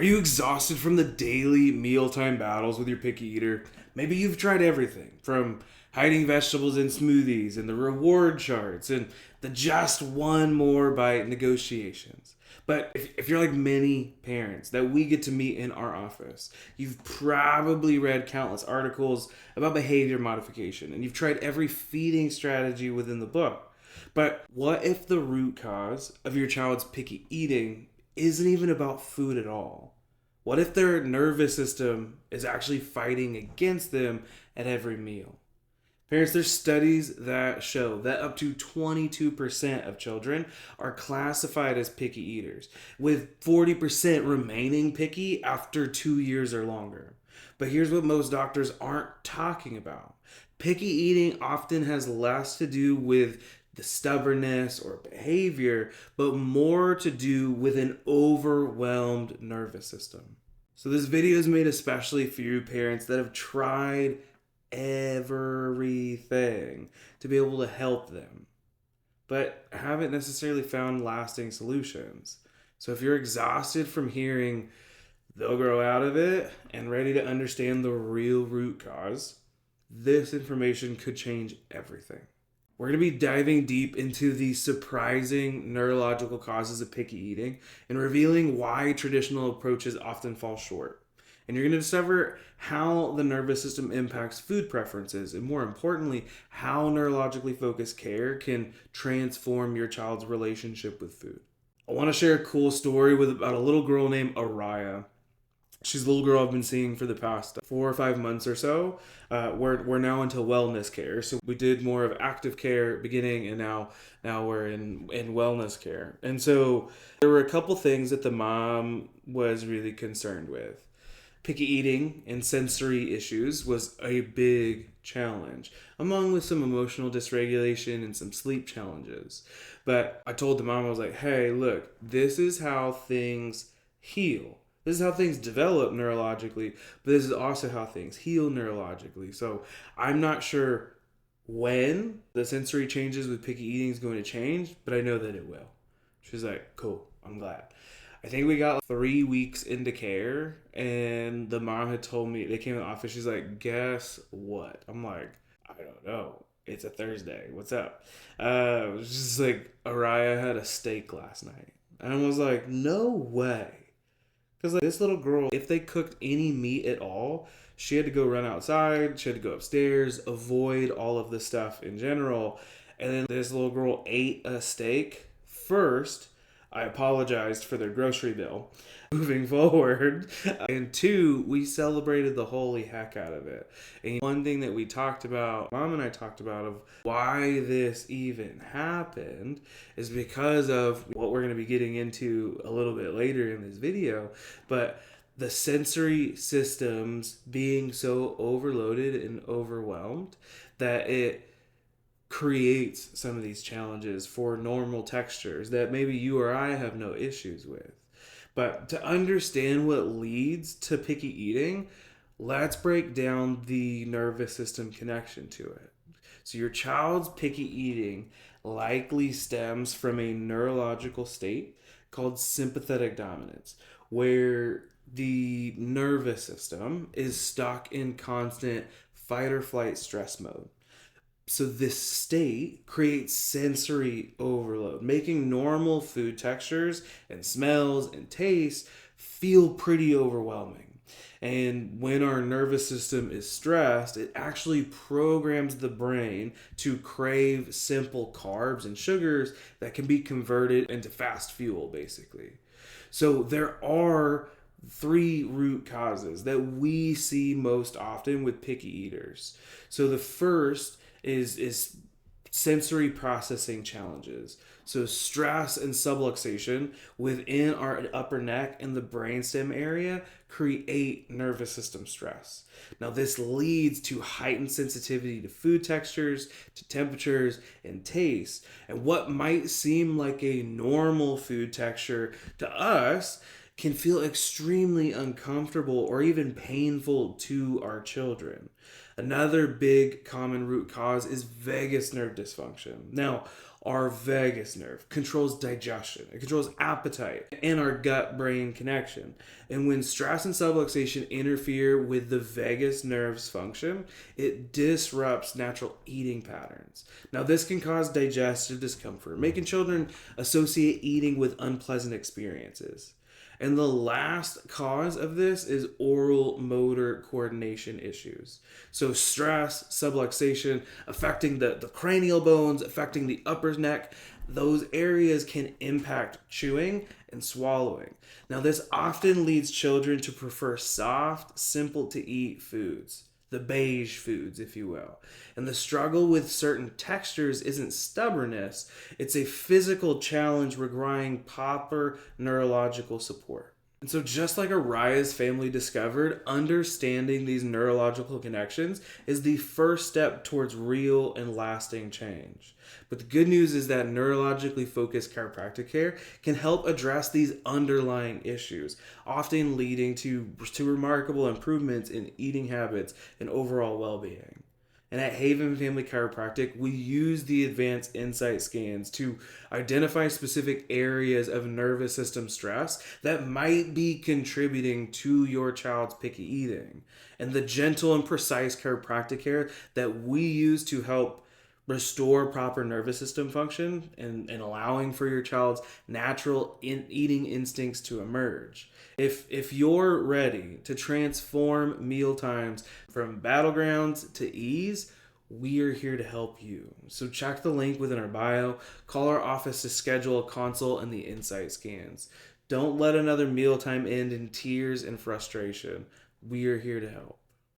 you exhausted from the daily mealtime battles with your picky eater? Maybe you've tried everything from hiding vegetables in smoothies and the reward charts and the just one more bite negotiations. But if you're like many parents that we get to meet in our office, you've probably read countless articles about behavior modification and you've tried every feeding strategy within the book. But what if the root cause of your child's picky eating isn't even about food at all? What if their nervous system is actually fighting against them at every meal? Parents, there's studies that show that up to 22% of children are classified as picky eaters, with 40% remaining picky after 2 years or longer. But here's what most doctors aren't talking about. Picky eating often has less to do with the stubbornness or behavior, but more to do with an overwhelmed nervous system. So this video is made especially for you parents that have tried everything to be able to help them, but haven't necessarily found lasting solutions. So if you're exhausted from hearing they'll grow out of it and ready to understand the real root cause, this information could change everything. We're going to be diving deep into the surprising neurological causes of picky eating and revealing why traditional approaches often fall short. And you're going to discover how the nervous system impacts food preferences, and more importantly, how neurologically focused care can transform your child's relationship with food. I want to share a cool story about a little girl named Araya. She's a little girl I've been seeing for the past 4 or 5 months or so. We're now into wellness care. So we did more of active care beginning, and now we're in wellness care. And so there were a couple things that the mom was really concerned with. Picky eating and sensory issues was a big challenge, along with some emotional dysregulation and some sleep challenges. But I told the mom, I was like, hey, look, this is how things heal. This is how things develop neurologically, but this is also how things heal neurologically. So I'm not sure when the sensory changes with picky eating is going to change, but I know that it will. She's like, cool, I'm glad. I think we got 3 weeks into care, and the mom had told me, they came to the office, she's like, guess what? I'm like, I don't know. It's a Thursday. What's up? It was just like, Araya had a steak last night. And I was like, no way. Because like, this little girl, if they cooked any meat at all, she had to go run outside, she had to go upstairs, avoid all of this stuff in general. And then this little girl ate a steak first. I apologized for their grocery bill moving forward. And 2, we celebrated the holy heck out of it. And one thing that we talked about, Mom and I talked about, of why this even happened is because of what we're going to be getting into a little bit later in this video. But the sensory systems being so overloaded and overwhelmed that it creates some of these challenges for normal textures that maybe you or I have no issues with. But to understand what leads to picky eating, let's break down the nervous system connection to it. So your child's picky eating likely stems from a neurological state called sympathetic dominance, where the nervous system is stuck in constant fight or flight stress mode. So this state creates sensory overload, making normal food textures and smells and tastes feel pretty overwhelming. And when our nervous system is stressed, it actually programs the brain to crave simple carbs and sugars that can be converted into fast fuel, basically. So there are 3 root causes that we see most often with picky eaters. So the first is sensory processing challenges. So stress and subluxation within our upper neck and the brainstem area create nervous system stress. Now this leads to heightened sensitivity to food textures, to temperatures, and taste. And what might seem like a normal food texture to us can feel extremely uncomfortable or even painful to our children. Another big common root cause is vagus nerve dysfunction. Now, Our vagus nerve controls digestion, it controls appetite, and our gut brain connection. And when stress and subluxation interfere with the vagus nerve's function, it disrupts natural eating patterns. Now, this can cause digestive discomfort, making children associate eating with unpleasant experiences. And the last cause of this is oral motor coordination issues. So stress, subluxation, affecting the cranial bones, affecting the upper neck, those areas can impact chewing and swallowing. Now, this often leads children to prefer soft, simple to eat foods, the beige foods, if you will. And the struggle with certain textures isn't stubbornness, it's a physical challenge requiring proper neurological support. And so, just like Araya's family discovered, understanding these neurological connections is the first step towards real and lasting change. But the good news is that neurologically focused chiropractic care can help address these underlying issues, often leading to remarkable improvements in eating habits and overall well being. And at Haven Family Chiropractic, we use the advanced insight scans to identify specific areas of nervous system stress that might be contributing to your child's picky eating. And the gentle and precise chiropractic care that we use to help restore proper nervous system function and allowing for your child's natural eating instincts to emerge. If you're ready to transform meal times from battlegrounds to ease, we are here to help you. So check the link within our bio, call our office to schedule a consult and the insight scans. Don't let another mealtime end in tears and frustration. We are here to help.